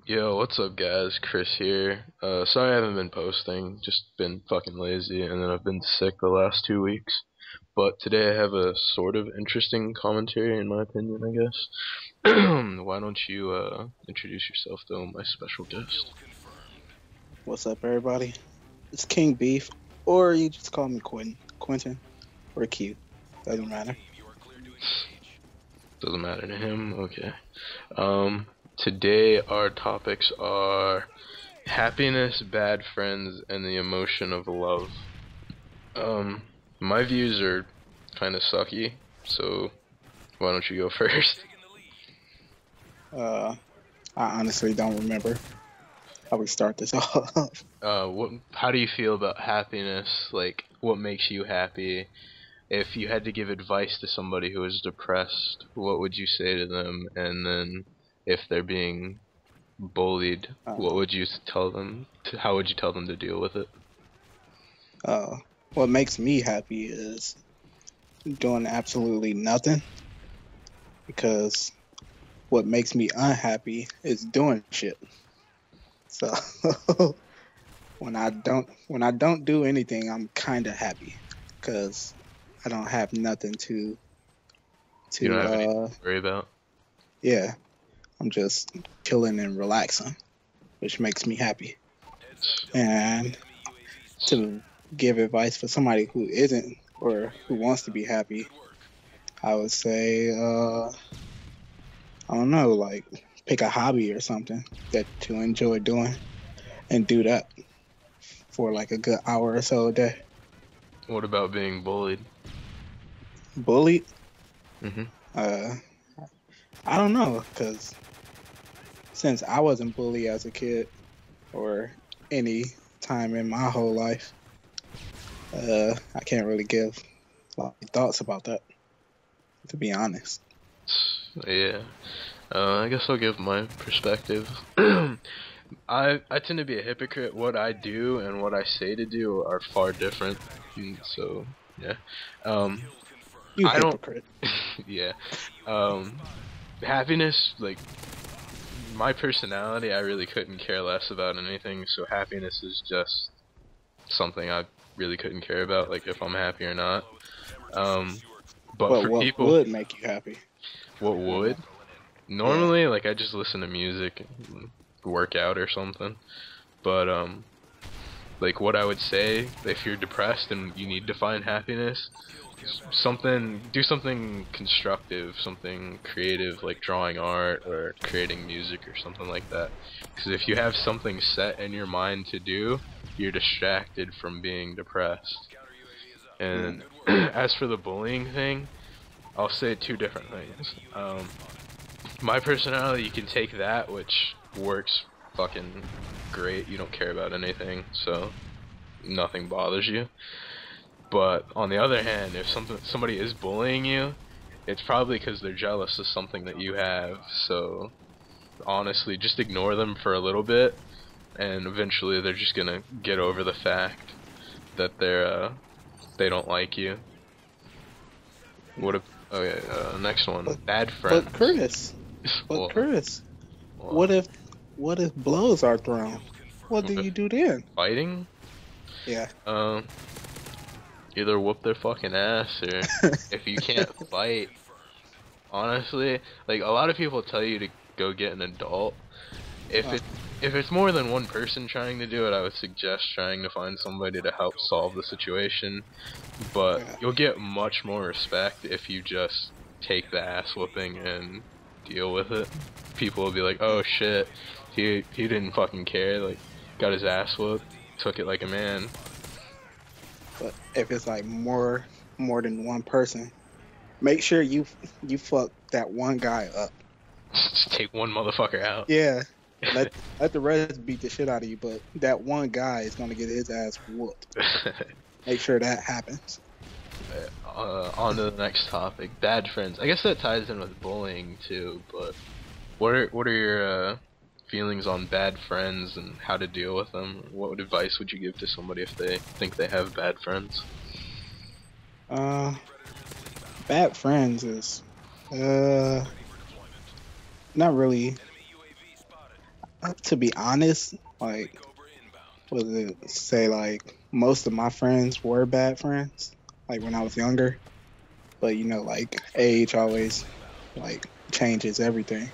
Yo, what's up guys? Chris here. Sorry I haven't been posting, just been fucking lazy and then I've been sick the last 2 weeks. But today I have a sort of interesting commentary in my opinion, I guess. Why don't you introduce yourself though, my special guest? What's up, everybody? It's King Beef, or you just call me Quentin, or Q. Doesn't matter. Doesn't matter to him, okay. Today our topics are happiness, bad friends, and the emotion of love. Um, my views are kind of sucky, so why don't you go first? Uh, I honestly don't remember how we start this off. How do you feel about happiness? Like, what makes you happy? If you had to give advice to somebody who is depressed, what would you say to them? And then, if they're being bullied, Uh, what would you tell them? How would you tell them to deal with it? uh, what makes me happy is doing absolutely nothing, because what makes me unhappy is doing shit. So when I don't do anything, I'm kind of happy because I don't have nothing to You don't to have anything to worry about. yeah. I'm just chilling and relaxing, which makes me happy. And to give advice for somebody who isn't or who wants to be happy, I would say, I don't know, like pick a hobby or something that you enjoy doing and do that for like a good hour or so a day. What about being bullied? Bullied? Mhm. Uh, I don't know, because since I wasn't bullied as a kid or any time in my whole life, I can't really give a lot of thoughts about that, to be honest. Yeah. I guess I'll give my perspective. I tend to be a hypocrite. What I do and what I say to do are far different. So yeah. Um, You I don't. hypocrite. Yeah. Um, happiness, like my personality, I really couldn't care less about anything. So happiness is just something I really couldn't care about, like if I'm happy or not. Um, but But for what people, would make you happy? what would Yeah. normally, like I just listen to music and work out or something. But like what I would say, if you're depressed and you need to find happiness, do something constructive, something creative, like drawing art or creating music or something like that. Because if you have something set in your mind to do, you're distracted from being depressed. Mm. And as for the bullying thing, I'll say two different things. My personality, you can take that, which works fucking great. You don't care about anything, so nothing bothers you. But on the other hand, if somebody is bullying you, it's probably because they're jealous of something that you have. So honestly, just ignore them for a little bit, and eventually they're just gonna get over the fact that they don't like you. What if? Okay, next one. But Bad but friends. Chris, but well, Chris, well, what if what if blows are thrown? What do what if you do then? fighting? Yeah. Um, Either whoop their fucking ass or if you can't fight, honestly, like a lot of people tell you to go get an adult. If Uh, it if it's more than one person trying to do it, I would suggest trying to find somebody to help solve the situation. But yeah. you'll get much more respect if you just take the ass whooping and deal with it. People will be like, "Oh shit, he didn't fucking care. Like, got his ass whooped, took it like a man." But if it's like more than one person, make sure you fuck that one guy up. Just take one motherfucker out. Yeah. Let the rest beat the shit out of you, but that one guy is gonna get his ass whooped. Make sure that happens. On to the next topic, bad friends. I guess that ties in with bullying too. But what are your feelings on bad friends and how to deal with them? What advice would you give to somebody if they think they have bad friends? Uh, Bad friends is uh not really. To be honest, like, was it say like most of my friends were bad friends, like when I was younger. But like age always like changes everything.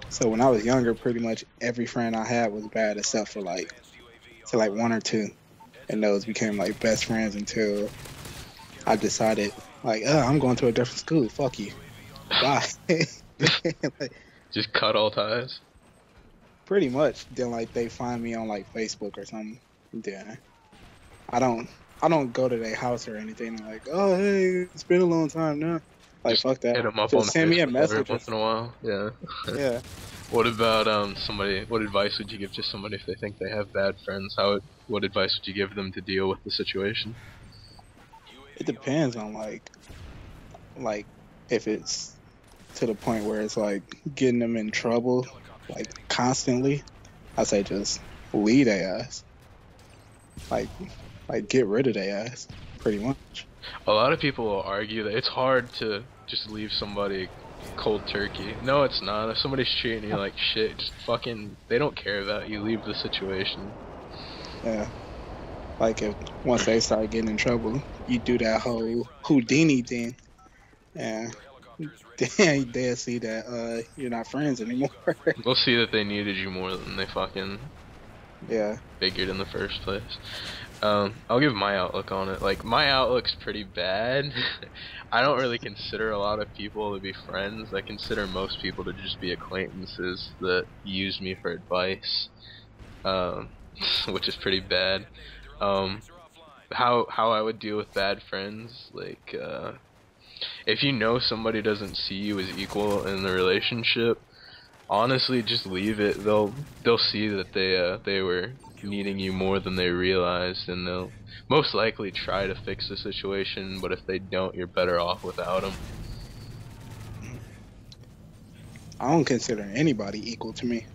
So when I was younger, pretty much every friend I had was bad except for like to like one or two, and those became like best friends until I decided like, oh, I'm going to a different school. Fuck you. Bye. Like, Just cut all ties. pretty much. Then like they find me on like Facebook or something. Then I don't I don't go to their house or anything. They're like, oh hey, it's been a long time now. Like Just fuck that. hit them up on Just send me a Facebook every message. once in a while. Yeah. Yeah. What about somebody? What advice would you give to somebody if they think they have bad friends? What advice would you give them to deal with the situation? It depends on like if it's to the point where it's like getting them in trouble like constantly. I say just leave their ass. Like get rid of their ass. Pretty much. A lot of people will argue that it's hard to just leave somebody cold turkey. No, it's not. If somebody's treating you like shit, just fucking, they don't care about you. Leave the situation. Yeah. Like if once they start getting in trouble, you do that whole Houdini thing, and then they'll see that you're not friends anymore. They'll see that they needed you more than they fucking Yeah. figured in the first place. I'll give my outlook on it. Like, my outlook's pretty bad. I don't really consider a lot of people to be friends. I consider most people to just be acquaintances that use me for advice, which is pretty bad. How I would deal with bad friends, like, if you know somebody doesn't see you as equal in the relationship, honestly, just leave it. They'll see that they were needing you more than they realized, and they'll most likely try to fix the situation. But if they don't, you're better off without them. I don't consider anybody equal to me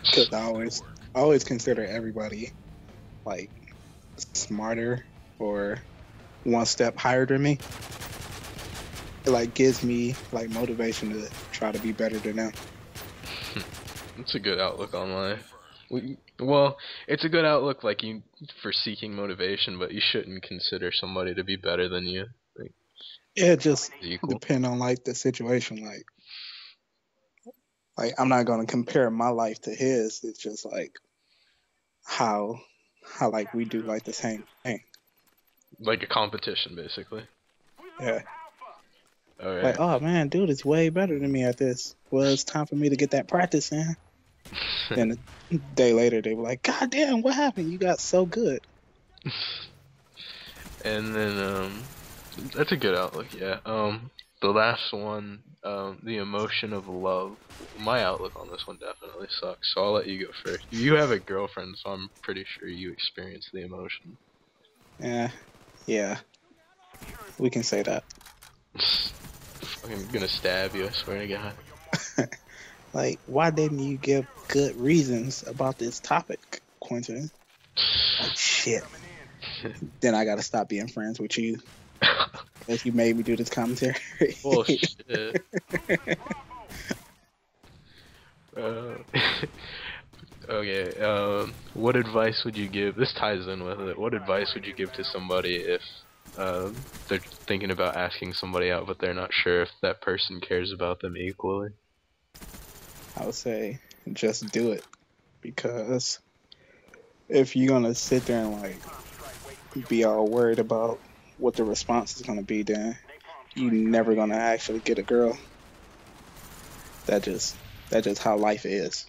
because I always consider everybody like smarter or one step higher than me. It like gives me like motivation to try to be better than them. It's a good outlook on life. Well, it's a good outlook like you for seeking motivation, but you shouldn't consider somebody to be better than you. Like, Yeah, it just equal. depend on like the situation. Like I'm not gonna compare my life to his. It's just like how like we do like the same thing. Like a competition, basically. Yeah. Like, Alright. oh man, dude is way better than me at this. Well, it's time for me to get that practice in. Then a day later, they were like, God damn, what happened? You got so good. And then, that's a good outlook, yeah. The last one, the emotion of love. My outlook on this one definitely sucks, so I'll let you go first. You have a girlfriend, so I'm pretty sure you experience the emotion. Yeah. Yeah. We can say that. I'm gonna stab you, I swear to God. Like, why didn't you give good reasons about this topic, Quentin? Like, shit. Then I gotta stop being friends with you because you made me do this commentary. Bullshit. Uh, okay, what advice would you give? This ties in with it. What advice would you give to somebody if they're thinking about asking somebody out, but they're not sure if that person cares about them equally? I would say just do it, because if you're gonna sit there and like be all worried about what the response is gonna be, then you never gonna actually get a girl. That's just how life is.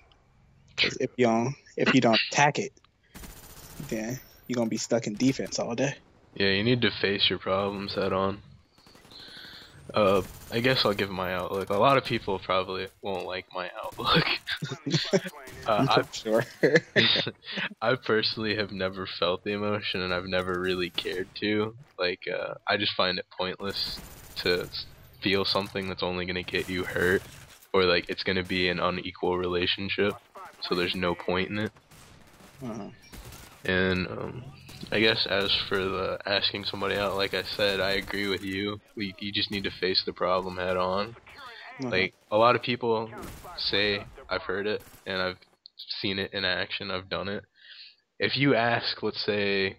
'Cause if you don't attack it, then you're gonna be stuck in defense all day. Yeah, you need to face your problems head on. I guess I'll give my outlook. A lot of people probably won't like my outlook. I'm sure. I personally have never felt the emotion, and I've never really cared to. Like, I just find it pointless to feel something that's only gonna get you hurt, or like it's gonna be an unequal relationship, so there's no point in it. Uh-huh. And I guess as for the asking somebody out, like I said, I agree with you. You just need to face the problem head on. Uh-huh. Like, a lot of people say, I've heard it, and I've seen it in action. I've done it. If you ask, let's say,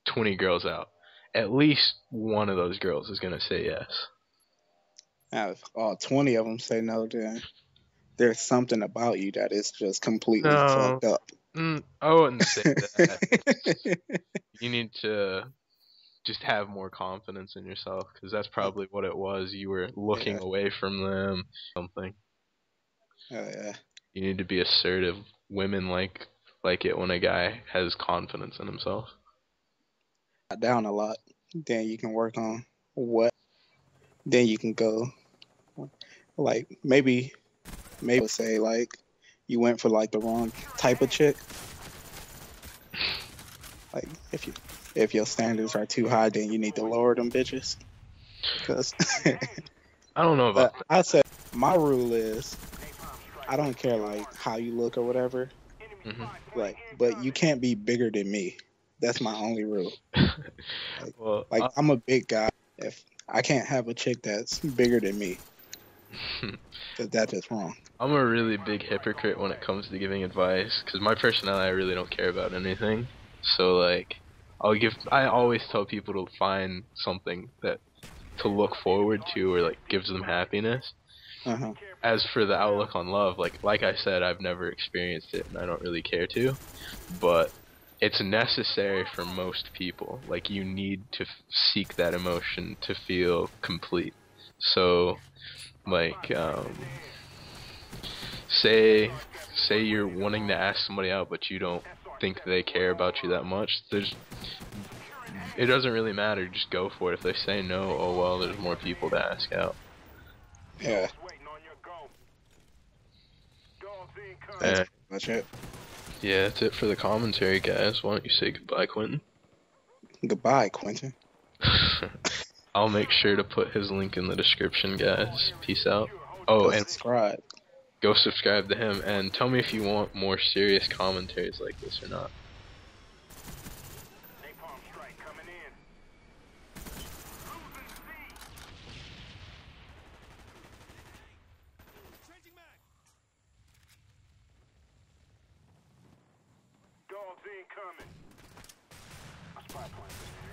20 girls out, at least one of those girls is gonna say yes. Now, if all 20 of them say no, then there's something about you that is just completely No, fucked up. I wouldn't say that. You need to just have more confidence in yourself, because that's probably what it was. You were looking Yeah, away from them. Something. yeah. You need to be assertive. Women like it when a guy has confidence in himself. Down a lot. Then you can work on what. Then you can go like maybe would say like you went for like the wrong type of chick. Like if your standards are too high, then you need to lower them bitches. Cause I don't know about I said my rule is I don't care like how you look or whatever. that. Like, but you can't be bigger than me. That's my only rule. Like, Well, like I'm a big guy. If I can't have a chick that's bigger than me, cause that's just wrong. I'm a really big hypocrite when it comes to giving advice, because my personality, I really don't care about anything. So like, I always tell people to find something that to look forward to, or like gives them happiness. Uh-huh. As for the outlook on love, like I said, I've never experienced it and I don't really care to, but it's necessary for most people. Like, you need to seek that emotion to feel complete. So like, say you're wanting to ask somebody out, but you don't think they care about you that much. It doesn't really matter. Just go for it. If they say no, oh well. There's more people to ask out. Yeah, that's And pretty much it. yeah, that's it for the commentary, guys. Why don't you say goodbye, Quentin? Goodbye, Quentin. I'll make sure to put his link in the description, guys. Peace out. Oh, Go and subscribe. go subscribe to him, and tell me if you want more serious commentaries like this or not. Dogs incoming. I spy point.